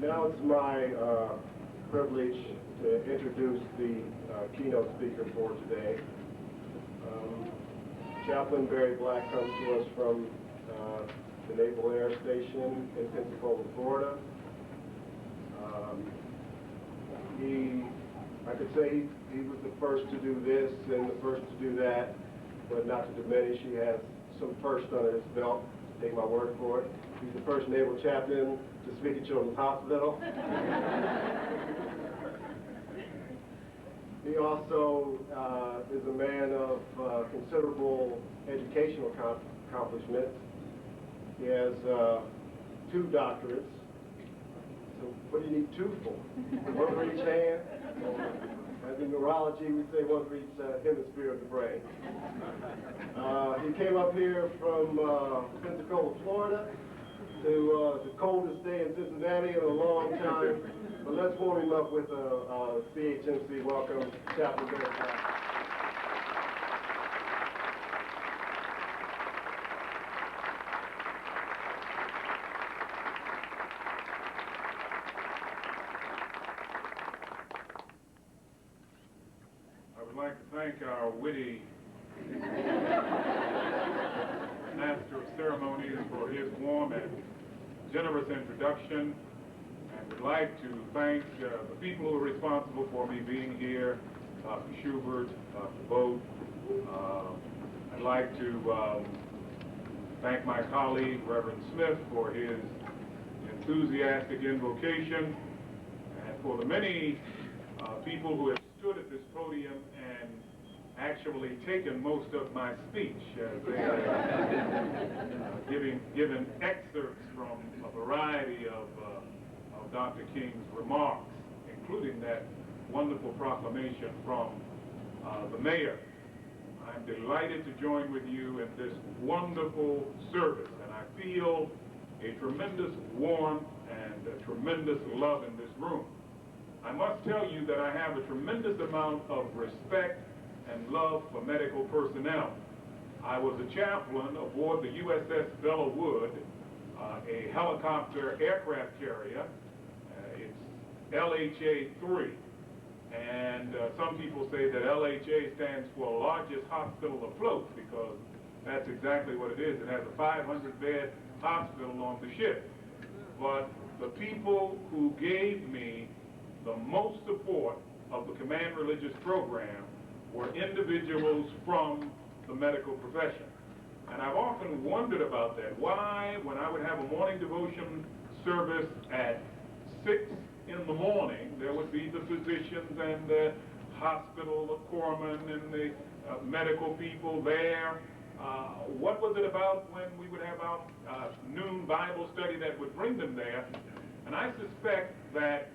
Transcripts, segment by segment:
Now it's my privilege to introduce the keynote speaker for today. Chaplain Barry Black comes to us from the Naval Air Station in Pensacola, Florida. I could say he was the first to do this and the first to do that, but not to diminish, he has some first under his belt. Take my word for it. He's the first naval chaplain to speak at Children's Hospital. He also is a man of considerable educational accomplishments. He has 2 doctorates. So what do you need 2 for? One for each hand? As in neurology, we say one for each hemisphere of the brain. He came up here from Pensacola, Florida, to the coldest day in Cincinnati in a long time. But let's warm him up with a CHMC welcome, Chaplain Barry Black. I would like to thank our witty Master of Ceremonies for his warm and generous introduction, and would like to thank the people who are responsible for me being here, Dr. Schubert, Dr. Boat. I'd like to thank my colleague, Reverend Smith, for his enthusiastic invocation, and for the many people who have stood at this podium and actually taken most of my speech. They have given excerpts from a variety of Dr. King's remarks, including that wonderful proclamation from the mayor. I'm delighted to join with you in this wonderful service, and I feel a tremendous warmth and a tremendous love in this room. I must tell you that I have a tremendous amount of respect and love for medical personnel. I was a chaplain aboard the USS Bella Wood, a helicopter aircraft carrier. It's LHA-3. And some people say that LHA stands for largest hospital afloat, because that's exactly what it is. It has a 500-bed hospital on the ship. But the people who gave me the most support of the command religious program were individuals from the medical profession. And I've often wondered about that. Why, when I would have a morning devotion service at 6 in the morning, there would be the physicians and the hospital, the corpsmen and the medical people there. What was it about when we would have our noon Bible study that would bring them there? And I suspect that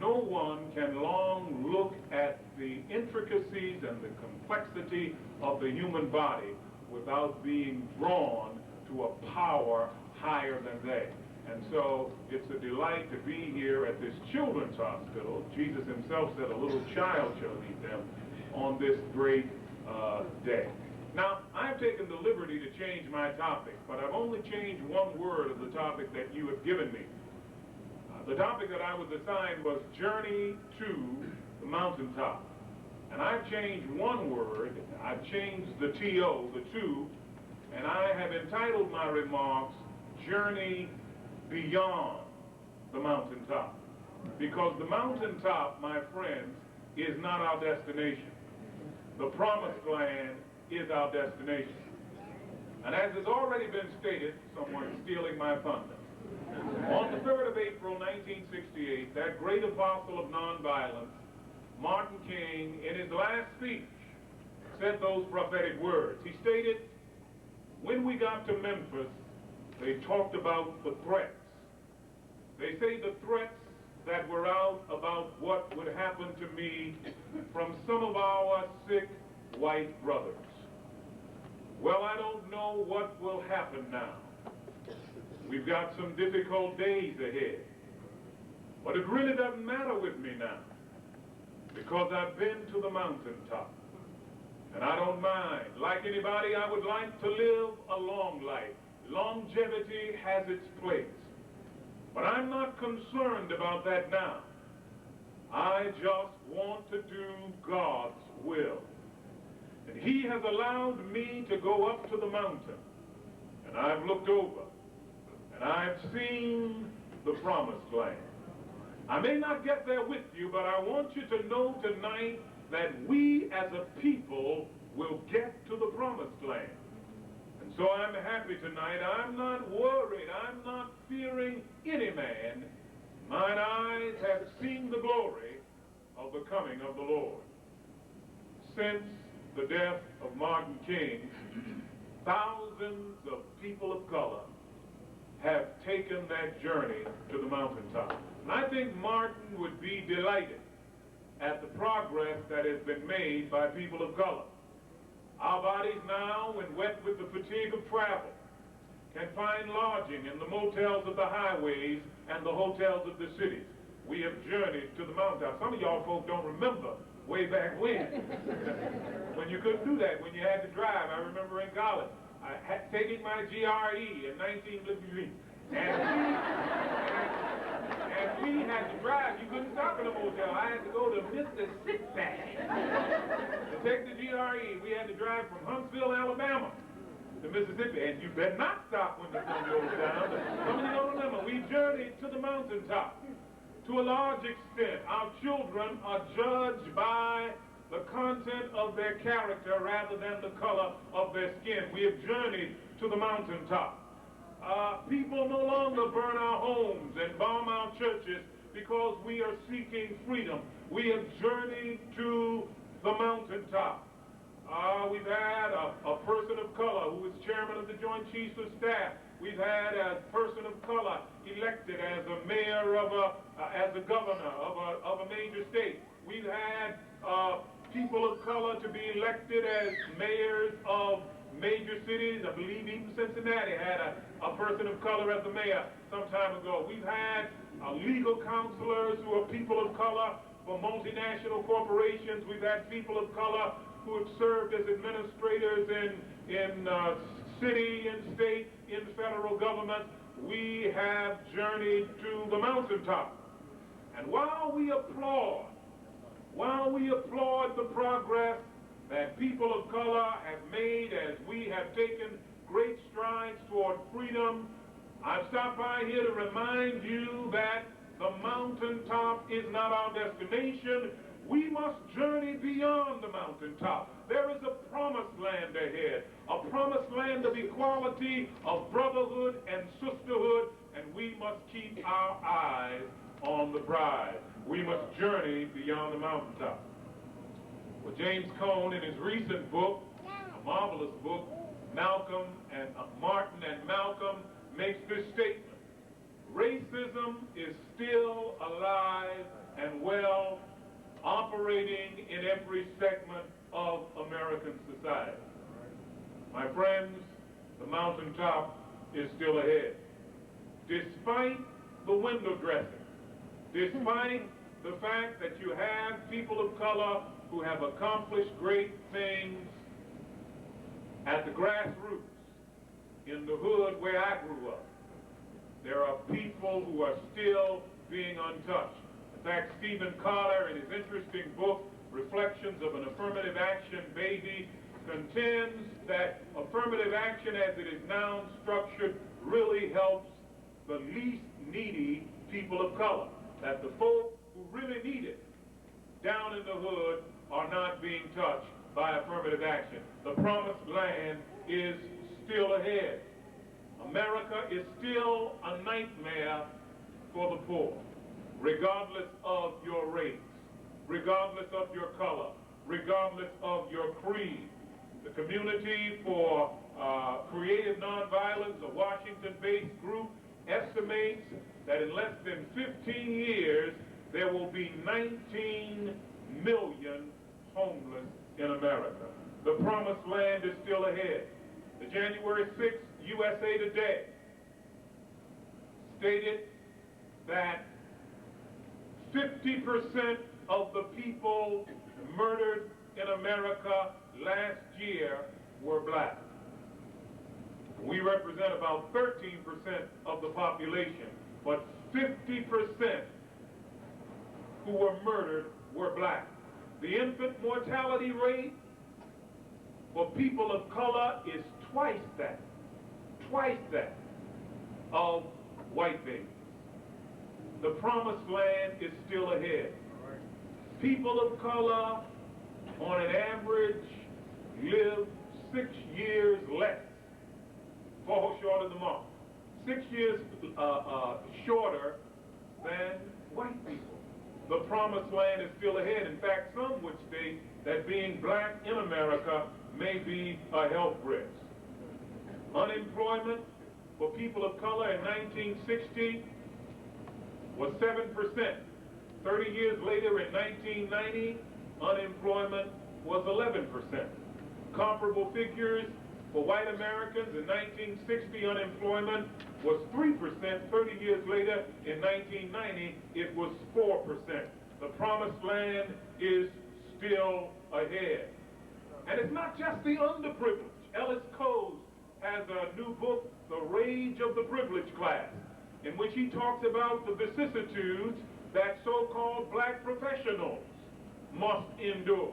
no one can long look at the intricacies and the complexity of the human body without being drawn to a power higher than they. And so it's a delight to be here at this children's hospital. Jesus himself said a little child shall lead them on this great day. Now, I've taken the liberty to change my topic, but I've only changed one word of the topic that you have given me. The topic that I was assigned was Journey to the Mountaintop. And I've changed one word. I've changed the T-O, the two, and I have entitled my remarks, Journey Beyond the Mountaintop. Because the mountaintop, my friends, is not our destination. The promised land is our destination. And as has already been stated, someone is stealing my thunder. On the 3rd of April, 1968, that great apostle of nonviolence, Martin King, in his last speech, said those prophetic words. He stated, when we got to Memphis, they talked about the threats. They say the threats that were out about what would happen to me from some of our sick white brothers. Well, I don't know what will happen now. We've got some difficult days ahead. But it really doesn't matter with me now, because I've been to the mountaintop. And I don't mind. Like anybody, I would like to live a long life. Longevity has its place. But I'm not not concerned about that now. I just want to do God's will. And he has allowed me to go up to the mountain. And I've looked over. And I've seen the promised land. I may not get there with you, but I want you to know tonight that we as a people will get to the promised land. And so I'm happy tonight. I'm not worried. I'm not fearing any man. Mine eyes have seen the glory of the coming of the Lord. Since the death of Martin King, thousands of people of color have taken that journey to the mountaintop. And I think Martin would be delighted at the progress that has been made by people of color. Our bodies now, when wet with the fatigue of travel, can find lodging in the motels of the highways and the hotels of the cities. We have journeyed to the mountaintop. Some of y'all folks don't remember way back when you couldn't do that, when you had to drive. I remember in college, taking my GRE in 1953. And we had to drive. You couldn't stop in a motel. I had to go to Mississippi to take the GRE. We had to drive from Huntsville, Alabama to Mississippi. And you better not stop when the sun goes down. Some of you don't remember. We journeyed to the mountaintop. To a large extent, our children are judged by the content of their character rather than the color of their skin. We have journeyed to the mountaintop. People no longer burn our homes and bomb our churches because we are seeking freedom. We have journeyed to the mountaintop. We've had a person of color who is chairman of the Joint Chiefs of Staff. We've had a person of color elected as a mayor as a governor of a major state. We've had people of color to be elected as mayors of major cities. I believe even Cincinnati had a person of color as the mayor some time ago. We've had legal counselors who are people of color for multinational corporations. We've had people of color who have served as administrators in city, in state, in federal government. We have journeyed to the mountaintop. And while we applaud the progress that people of color have made as we have taken great strides toward freedom, I've stopped by here to remind you that the mountaintop is not our destination. We must journey beyond the mountaintop. There is a promised land ahead, a promised land of equality, of brotherhood and sisterhood, and we must keep our eyes on the prize. We must journey beyond the mountaintop. Well, James Cone, in his recent book, a marvelous book, Martin and Malcolm, makes this statement. Racism is still alive and well, operating in every segment of American society. My friends, the mountaintop is still ahead. Despite the window dressing, despite the fact that you have people of color who have accomplished great things at the grassroots, in the hood where I grew up, there are people who are still being untouched. In fact, Stephen Carr, in his interesting book, Reflections of an Affirmative Action Baby, contends that affirmative action as it is now structured really helps the least needy people of color. That the folk who really need it down in the hood are not being touched by affirmative action. The promised land is still ahead. America is still a nightmare for the poor, regardless of your race, regardless of your color, regardless of your creed. The Community for Creative Nonviolence, a Washington-based group, estimates that in less than 15 years, there will be 19 million homeless in America. The promised land is still ahead. The January 6th USA Today stated that 50% of the people murdered in America last year were black. We represent about 13% of the population, but 50% who were murdered were black. The infant mortality rate for people of color is twice that of white babies. The promised land is still ahead. People of color, on an average, live 6 years less, fall short of the mark. 6 years shorter than white people. The promised land is still ahead. In fact, some would state that being black in America may be a health risk. Unemployment for people of color in 1960 was 7%. 30 years later, in 1990, unemployment was 11%. Comparable figures for white Americans in 1960, unemployment was 3%. 30 years later, in 1990, it was 4%. The promised land is still ahead. And it's not just the underprivileged. Ellis Coase has a new book, The Rage of the Privileged Class, in which he talks about the vicissitudes that so-called black professionals must endure.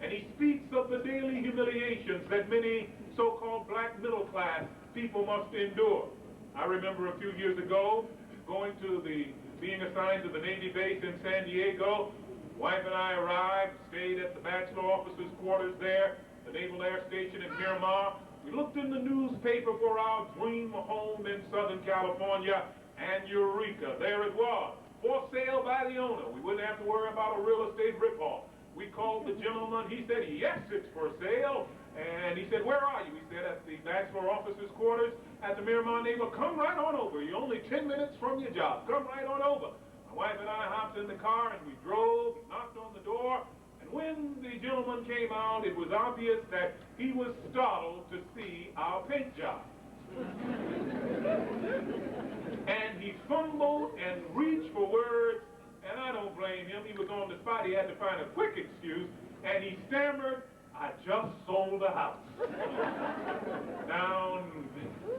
And he speaks of the daily humiliations that many so-called black middle-class people must endure. I remember a few years ago being assigned to the Navy base in San Diego. Wife and I arrived, stayed at the bachelor officers' quarters there, the Naval Air Station in Miramar. We looked in the newspaper for our dream home in Southern California, and eureka, there it was, for sale by the owner. We wouldn't have to worry about a real estate ripoff. We called the gentleman. He said, yes, it's for sale. And he said, where are you? We said, at the bachelor officers' quarters at the Miramar Naval. Come right on over. You're only 10 minutes from your job. Come right on over. My wife and I hopped in the car, and we drove, knocked on the door. And when the gentleman came out, it was obvious that he was startled to see our paint job. And he fumbled and reached for words, and I don't blame him. He was on the spot. He had to find a quick excuse, and he stammered, I just sold a house. Now,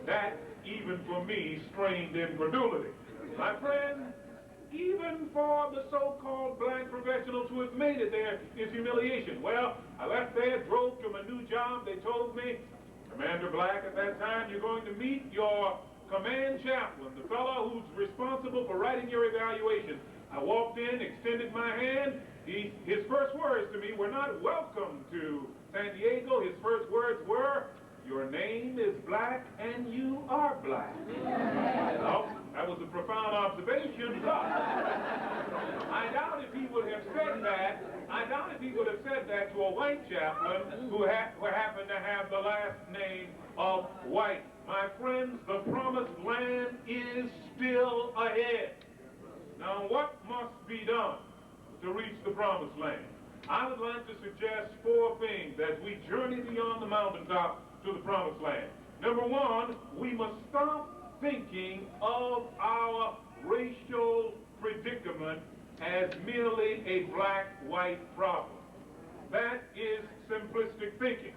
that, even for me, strained incredulity. My friend, even for the so-called black professionals who have made it, there is humiliation. Well, I left there, drove to my new job. They told me, Commander Black, at that time, you're going to meet your command chaplain, the fellow who's responsible for writing your evaluation. I walked in, extended my hand. His first words to me were not welcome to San Diego. His first words were, your name is Black and you are black. Well, that was a profound observation, but I doubt if he would have said that. I doubt if he would have said that to a white chaplain who happened to have the last name of White. My friends, the promised land is still ahead. Now, what must be done to reach the promised land? I would like to suggest 4 things as we journey beyond the mountaintop to the promised land. Number 1, we must stop thinking of our racial predicament as merely a black-white problem. That is simplistic thinking.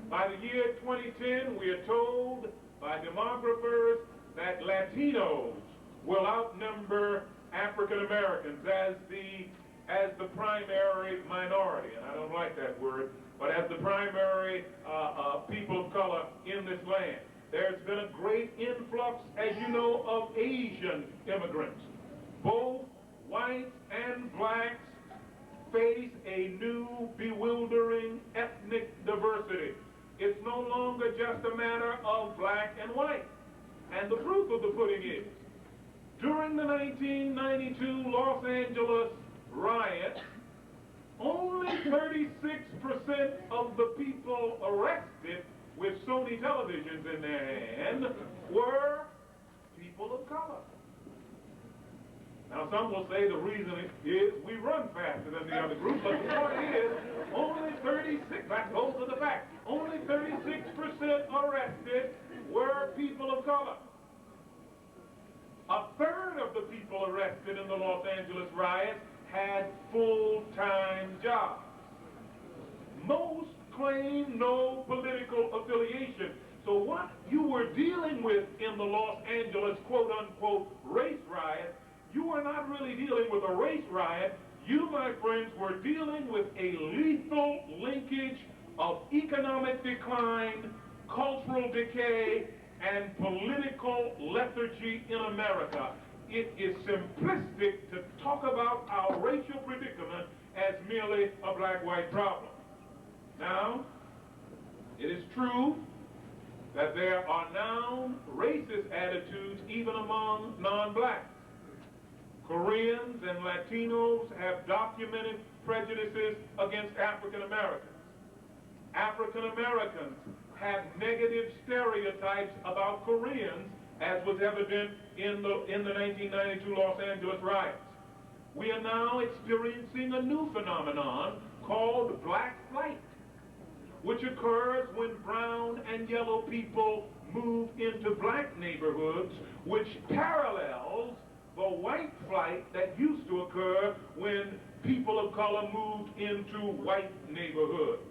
By the year 2010, we are told by demographers that Latinos will outnumber African Americans as the primary minority, and I don't like that word, but as the primary people of color in this land. There's been a great influx, as you know, of Asian immigrants. Both whites and blacks face a new, bewildering ethnic diversity. It's no longer just a matter of black and white. And the proof of the pudding is, during the 1992 Los Angeles riot, only 36% of the people arrested with Sony televisions in their hand were people of color. Now, some will say the reason is we run faster than the other group, but the point is, only 36, those are the facts, only 36% arrested were people of color. A third of the people arrested in the Los Angeles riots had full-time jobs. Most claim no political affiliation. So what you were dealing with in the Los Angeles quote-unquote race riot, you were not really dealing with a race riot. You, my friends, were dealing with a lethal linkage of economic decline, cultural decay, and political lethargy in America. It is simplistic to talk about our racial predicament as merely a black-white problem. Now, it is true that there are now racist attitudes even among non-blacks. Koreans and Latinos have documented prejudices against African Americans. African Americans have negative stereotypes about Koreans, as was evident in the 1992 Los Angeles riots. We are now experiencing a new phenomenon called black flight, which occurs when brown and yellow people move into black neighborhoods, which parallels the white flight that used to occur when people of color moved into white neighborhoods.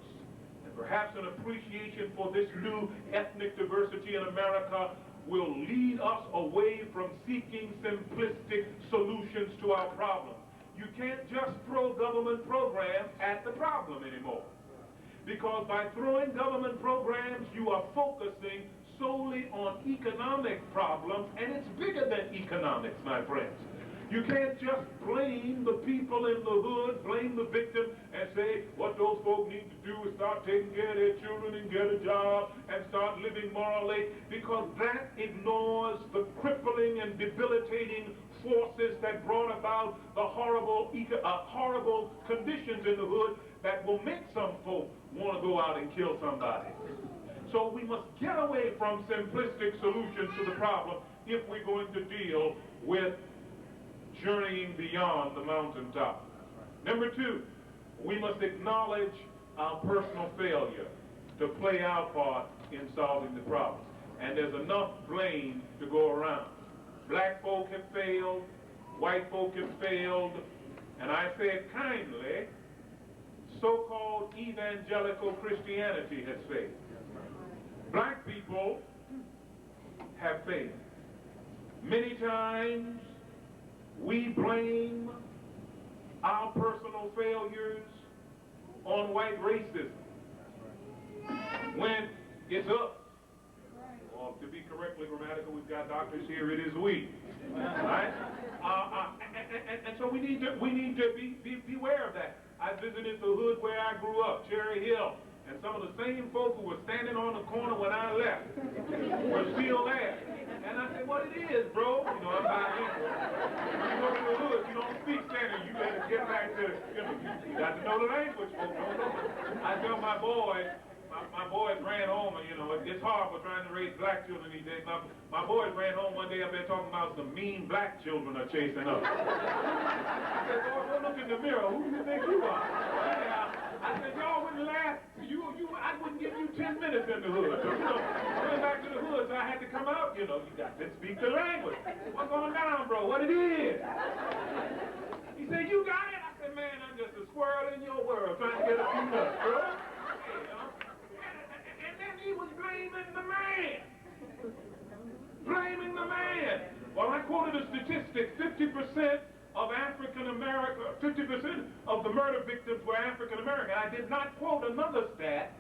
And perhaps an appreciation for this new ethnic diversity in America will lead us away from seeking simplistic solutions to our problems. You can't just throw government programs at the problem anymore. Because by throwing government programs, you are focusing solely on economic problems, and it's bigger than economics, my friends. You can't just blame the people in the hood, blame the victim, and say what those folks need to do is start taking care of their children and get a job and start living morally, because that ignores the crippling and debilitating forces that brought about the horrible conditions in the hood that will make some folk want to go out and kill somebody. So we must get away from simplistic solutions to the problem if we're going to deal with journeying beyond the mountaintop. Number two, we must acknowledge our personal failure to play our part in solving the problem. And there's enough blame to go around. Black folk have failed, white folk have failed, and I say it kindly, so-called evangelical Christianity has failed. Black people have failed. Many times we blame our personal failures on white racism when it's us. Or to be correctly grammatical, we've got doctors here, it is we. Right? And so we need to be aware of that. I visited the hood where I grew up, Cherry Hill, and some of the same folk who were standing on the corner when I left were still there. And I said, what it is, bro? You know, I'm bilingual. You go to the hood, you don't speak standing. You better get back to, you got to know the language, folks. I tell my boys ran home, and it's hard for trying to raise black children these days. My boys ran home one day up there talking about some mean black children are chasing us. I said, boy, go look in the mirror. Who do you think you are? I said, y'all wouldn't laugh. I wouldn't give you 10 minutes in the hood. So, going back to the hood, so I had to come out. You got to speak the language. What's going down, bro? What it is? He said, you got it? I said, man, I'm just a squirrel in your world trying to get a few nuts, bro. And then he was blaming the man. Blaming the man. Well, I quoted a statistic, 50% of African American, 50% of the murder victims were African American. I did not quote another stat.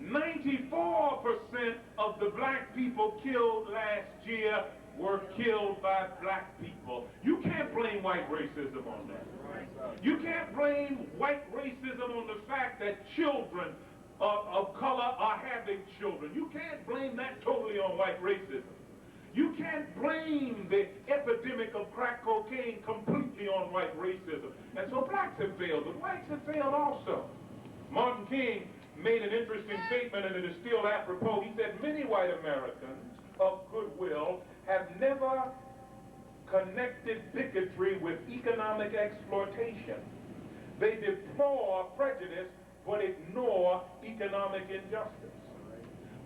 94% of the black people killed last year were killed by black people. You can't blame white racism on that. You can't blame white racism on the fact that children of color are having children. You can't blame that totally on white racism. You can't blame the epidemic of crack cocaine completely on white racism. And so blacks have failed, but whites have failed also. Martin King made an interesting statement, and it is still apropos. He said, many white Americans of goodwill have never connected bigotry with economic exploitation. They deplore prejudice, but ignore economic injustice.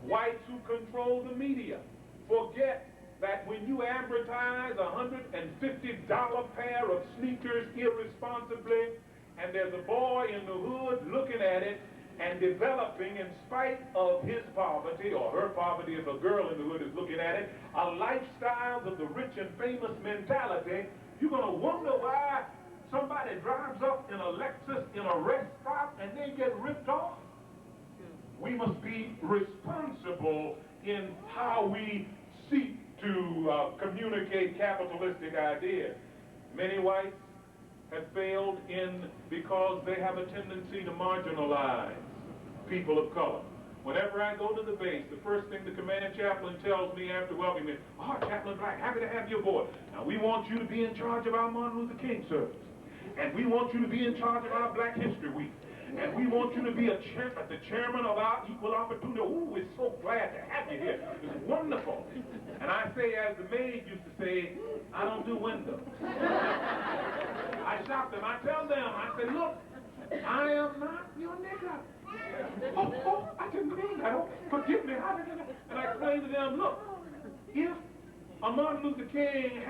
Whites who control the media forget that when you advertise a $150 pair of sneakers irresponsibly, and there's a boy in the hood looking at it, and developing, in spite of his poverty or her poverty, if a girl in the hood is looking at it, a lifestyle of the rich and famous mentality, you're going to wonder why somebody drives up in a Lexus in a rest stop and they get ripped off. We must be responsible in how we seek to communicate capitalistic ideas. Many whites have failed because they have a tendency to marginalize people of color. Whenever I go to the base, the first thing the commanding chaplain tells me after welcoming me, "Oh, Chaplain Black, happy to have you aboard. Now, we want you to be in charge of our Martin Luther King service. And we want you to be in charge of our Black History Week. And we want you to be the chairman of our Equal Opportunity." Oh, we're so glad to have you here. It's wonderful. And I say, as the maid used to say, I don't do windows. I shop them. I tell them, I say, look, I am not your nigger. Oh, I didn't mean that. Oh, forgive me. And I explain to them, look, if a Martin Luther King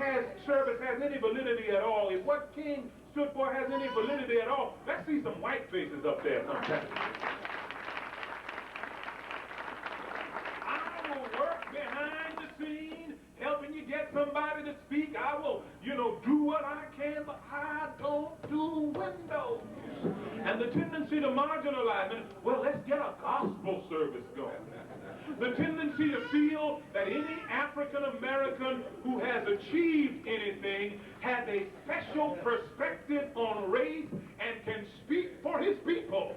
service has any validity at all, if what King stood for has any validity at all, let's see some white faces up there sometime. I will work behind the scenes, helping you get somebody to speak. I will, do what I can, but I don't do windows. And the tendency to marginalize it, well, let's get a gospel service going. The tendency to feel that any African American who has achieved anything has a special perspective on race and can speak for his people.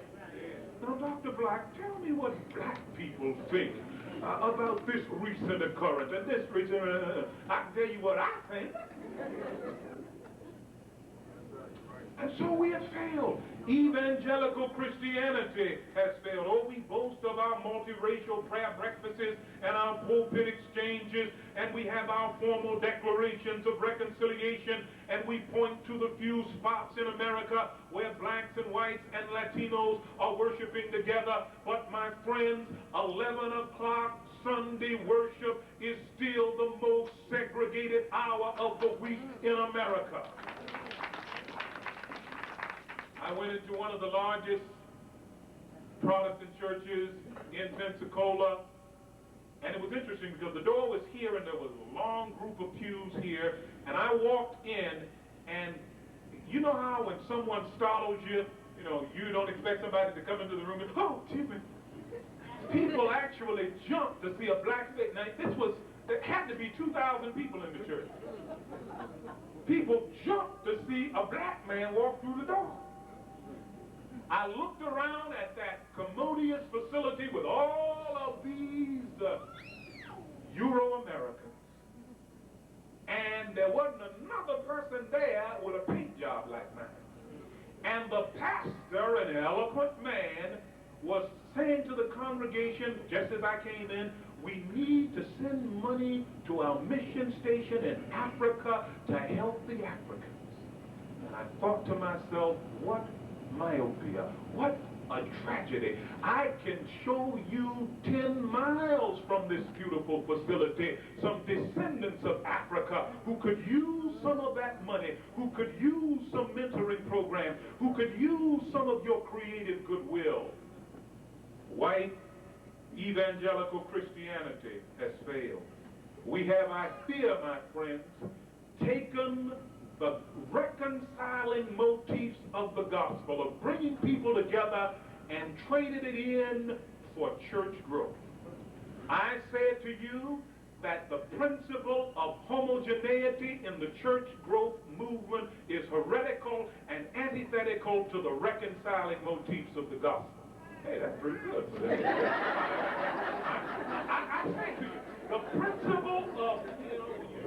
Now, Dr. Black, tell me what black people think about this recent occurrence and this recent. I can tell you what I think. And so we have failed. Evangelical Christianity has failed. Oh, we boast of our multiracial prayer breakfasts and our pulpit exchanges, and we have our formal declarations of reconciliation, and we point to the few spots in America where blacks and whites and Latinos are worshiping together. But my friends, 11 o'clock Sunday worship is still the most segregated hour of the week in America. I went into one of the largest Protestant churches in Pensacola, and it was interesting because the door was here and there was a long group of pews here, and I walked in, and you know how when someone startles you, you don't expect somebody to come into the room and, oh, excuse me. People actually jumped to see a black face. Now, there had to be 2,000 people in the church. People jumped to see a black man walk through the door. I looked around at that commodious facility with all of these Euro-Americans, and there wasn't another person there with a paint job like mine. And the pastor, an eloquent man, was saying to the congregation, just as I came in, we need to send money to our mission station in Africa to help the Africans. And I thought to myself, what myopia, what a tragedy. I can show you 10 miles from this beautiful facility some descendants of Africa who could use some of that money, who could use some mentoring programs, who could use some of your creative goodwill. White evangelical Christianity has failed. We have, I fear, my friends, taken the reconciling motifs of the gospel, of bringing people together, and traded it in for church growth. I said to you that the principle of homogeneity in the church growth movement is heretical and antithetical to the reconciling motifs of the gospel. Hey, that's pretty good for that. I say to you, the principle of,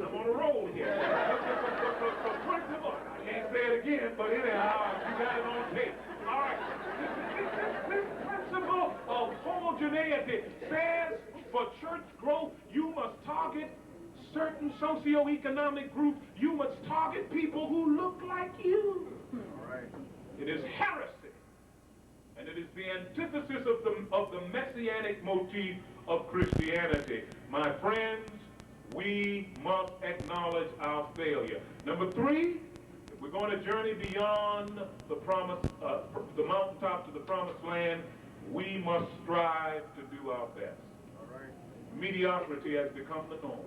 I'm on a roll here. The principle, I can't say it again, but anyhow, you got it on tape. All right. This principle of homogeneity says for church growth, you must target certain socioeconomic groups. You must target people who look like you. All right. It is heresy. And it is the antithesis of the messianic motif of Christianity. My friends, we must acknowledge our failure. Number 3, if we're going to journey beyond the promise, the mountaintop to the promised land, We must strive to do our best. Mediocrity has become the norm.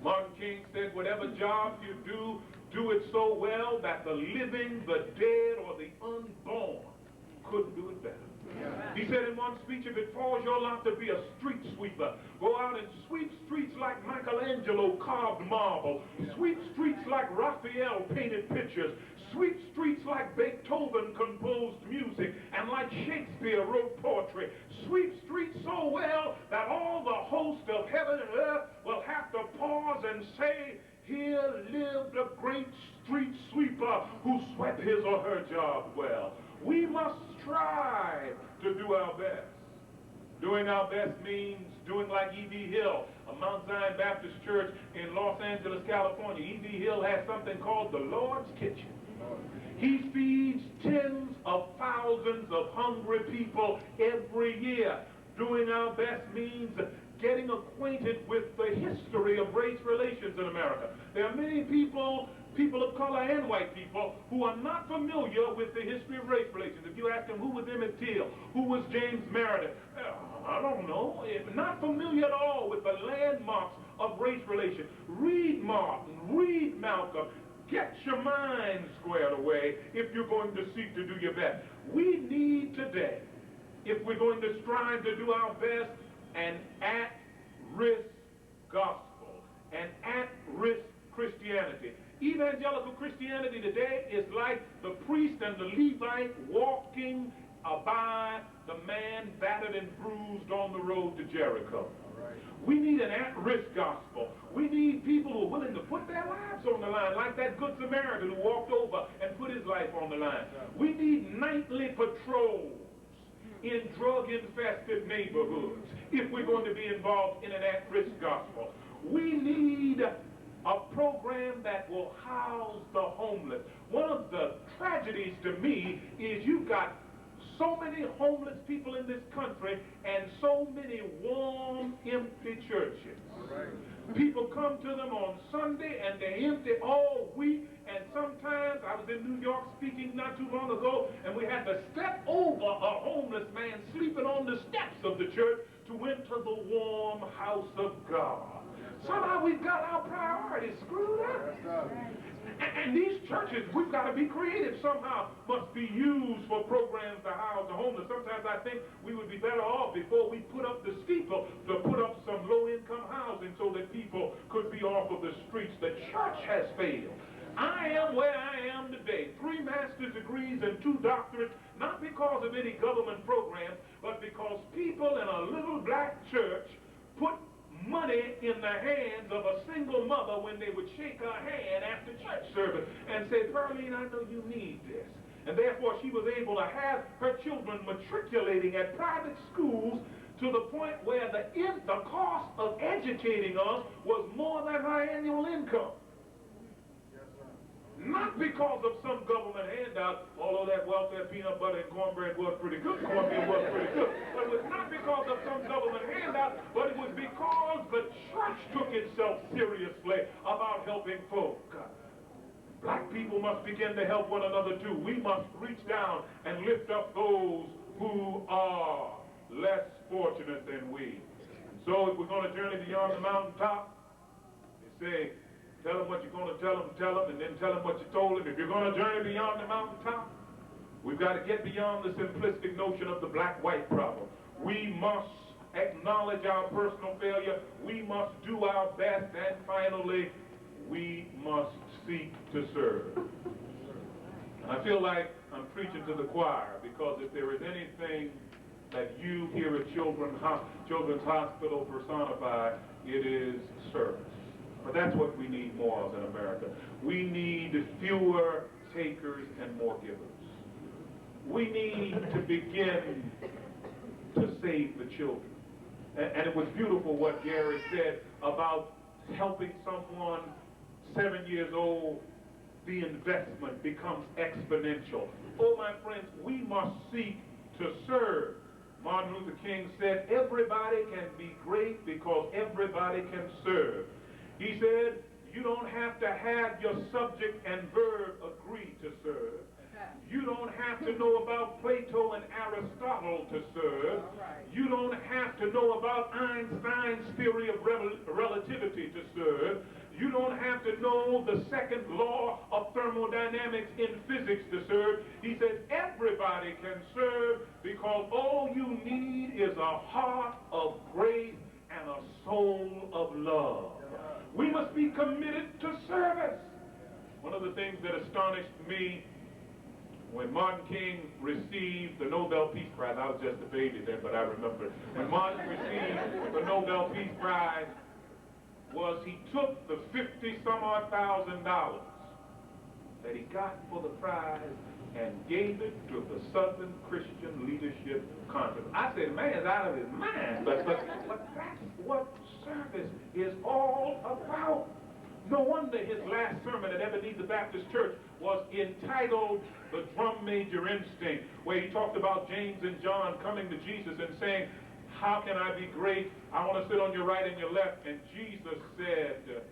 Martin King said, whatever job you do, do it so well that the living, the dead, or the unborn couldn't do it better. He said in one speech, if it falls your lot to be a street sweeper, go out and sweep streets like Michelangelo carved marble, sweep streets like Raphael painted pictures, sweep streets like Beethoven composed music, and like Shakespeare wrote poetry. Sweep streets so well that all the host of heaven and earth will have to pause and say, here lived a great street sweeper who swept his or her job well. We must strive to do our best. Doing our best means doing like E.B. Hill, a Mount Zion Baptist Church in Los Angeles, California. E.B. Hill has something called the Lord's Kitchen. He feeds tens of thousands of hungry people every year. Doing our best means getting acquainted with the history of race relations in America. There are many people of color and white people, who are not familiar with the history of race relations. If you ask them who was Emmett Till, who was James Meredith, I don't know, not familiar at all with the landmarks of race relations. Read Martin, read Malcolm. Get your mind squared away if you're going to seek to do your best. We need today, if we're going to strive to do our best, an at-risk gospel, an at-risk Christianity. Evangelical Christianity today is like the priest and the Levite walking by the man battered and bruised on the road to Jericho. We need an at-risk gospel. We need people who are willing to put their lives on the line, like that good Samaritan who walked over and put his life on the line. We need nightly patrols in drug-infested neighborhoods if we're going to be involved in an at-risk gospel. We need a program that will house the homeless. One of the tragedies to me is you've got so many homeless people in this country and so many warm, empty churches. People come to them on Sunday and they're empty all week, and sometimes I was in New York speaking not too long ago, and we had to step over a homeless man sleeping on the steps of the church to enter the warm house of God. Somehow we've got our priorities screwed up. And these churches, we've got to be creative, somehow must be used for programs to house the homeless. Sometimes I think we would be better off before we put up the steeple to put up some low-income housing so that people could be off of the streets. The church has failed. I am where I am today, 3 master's degrees and 2 doctorates, not because of any government program, but because people in a little black church put money in the hands of a single mother when they would shake her hand after church service and say, Pearline, I know you need this. And therefore she was able to have her children matriculating at private schools to the point where the cost of educating us was more than her annual income. Not because of some government handout, although that welfare peanut butter and cornbread was pretty good, cornmeal was pretty good. But it was not because of some government handout, but it was because the church took itself seriously about helping folk. Black people must begin to help one another too. We must reach down and lift up those who are less fortunate than we. And so if we're going to journey beyond the mountaintop, they say, tell them what you're going to tell them, and then tell them what you told them. If you're going to journey beyond the mountaintop, we've got to get beyond the simplistic notion of the black-white problem. We must acknowledge our personal failure. We must do our best. And finally, we must seek to serve. And I feel like I'm preaching to the choir, because if there is anything that you here at Children's Hospital personify, it is service. But that's what we need more of in America. We need fewer takers and more givers. We need to begin to save the children. And it was beautiful what Gary said about helping someone 7 years old. The investment becomes exponential. Oh, my friends, we must seek to serve. Martin Luther King said, everybody can be great because everybody can serve. He said, you don't have to have your subject and verb agree to serve. You don't have to know about Plato and Aristotle Aristotle to serve. You don't have to know about Einstein's theory of relativity to serve. You don't have to know the second law of thermodynamics in physics to serve. He says everybody can serve because all you need is a heart of grace and a soul of love. We must be committed to service. One of the things that astonished me when Martin King received the Nobel Peace Prize, I was just a baby then, but I remember. When Martin received the Nobel Peace Prize, was he took the $50-some-odd thousand that he got for the prize and gave it to the Southern Christian Leadership Conference. I said, the man's out of his mind, but that's what service is all about. No wonder his last sermon at Ebenezer Baptist Church was entitled The Drum Major Instinct, where he talked about James and John coming to Jesus and saying, how can I be great? I want to sit on your right and your left. And Jesus said,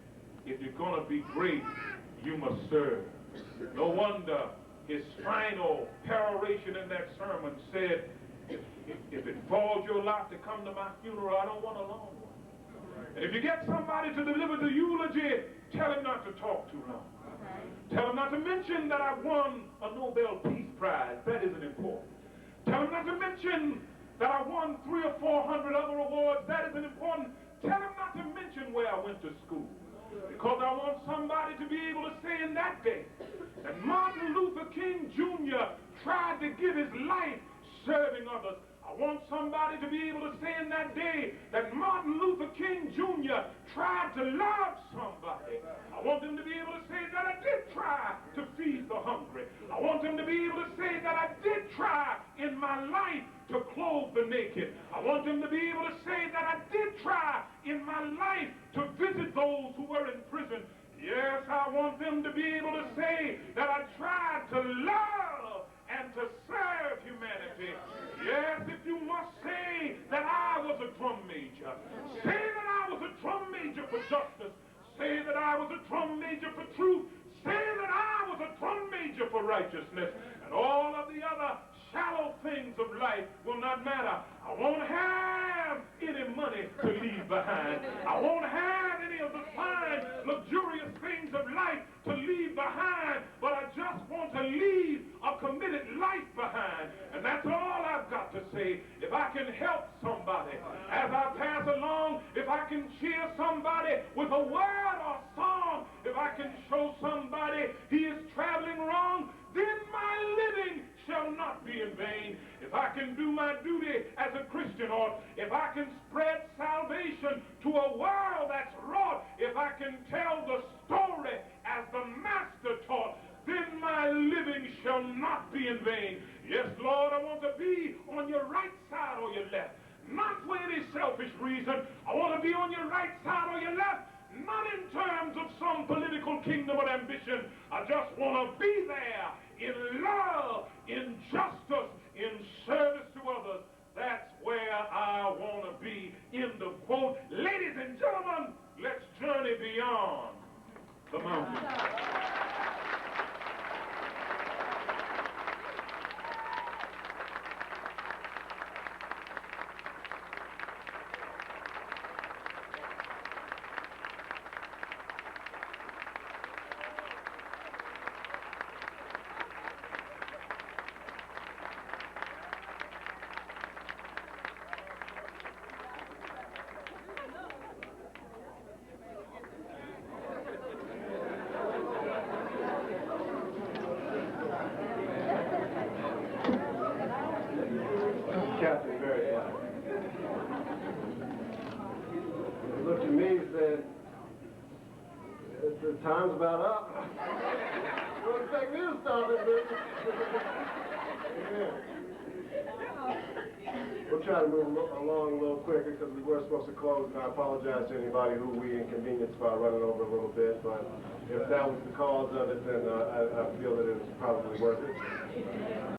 if you're going to be great, you must serve. No wonder his final peroration in that sermon said, if it falls your lot to come to my funeral, I don't want a long one. And if you get somebody to deliver the eulogy, tell him not to talk too long. Tell him not to mention that I won a Nobel Peace Prize. That isn't important. Tell him not to mention that I won 300 or 400 other awards. That isn't important. Tell him not to mention where I went to school. Because I want somebody to be able to say in that day that Martin Luther King Jr. tried to give his life serving others. I want somebody to be able to say in that day that Martin Luther King Jr. tried to love somebody. I want them to be able to say that I did try to feed the hungry. I want them to be able to say that I did try in my life to clothe the naked. I want them to be able to say that I did try in my life to visit those who were in prison. Yes, I want them to be able to say that I tried to love and to serve humanity. Yes, if you must say that I was a drum major, say that I was a drum major for justice, say that I was a drum major for truth, say that I was a drum major for righteousness, and all of the other shallow things of life will not matter. I won't have any money to leave behind. I won't have any of the fine, luxurious things of life to leave behind, but I just want to leave a committed life behind. And that's all I've got to say. If I can help somebody as I pass along, if I can cheer somebody with a word or song, if I can show somebody he is traveling wrong, then my living shall not be in vain. If I can do my duty as a Christian, or if I can spread salvation to a world that's wrought, if I can tell the story as the Master taught, then my living shall not be in vain. Yes, Lord, I want to be on your right side or your left, not for any selfish reason. I want to be on your right side or your left, not in terms of some political kingdom or ambition. I just want to be there in love, in justice, in service to others. That's where I want to be. End of quote. Ladies and gentlemen, let's journey beyond the mountain. Chaplain, very fine. He looked at me and said, the time's about up. You don't expect me to stop it, baby. We'll try to move along a little quicker because we were supposed to close, and I apologize to anybody who we inconvenienced by running over a little bit, but if that was the cause of it, then I feel that it was probably worth it.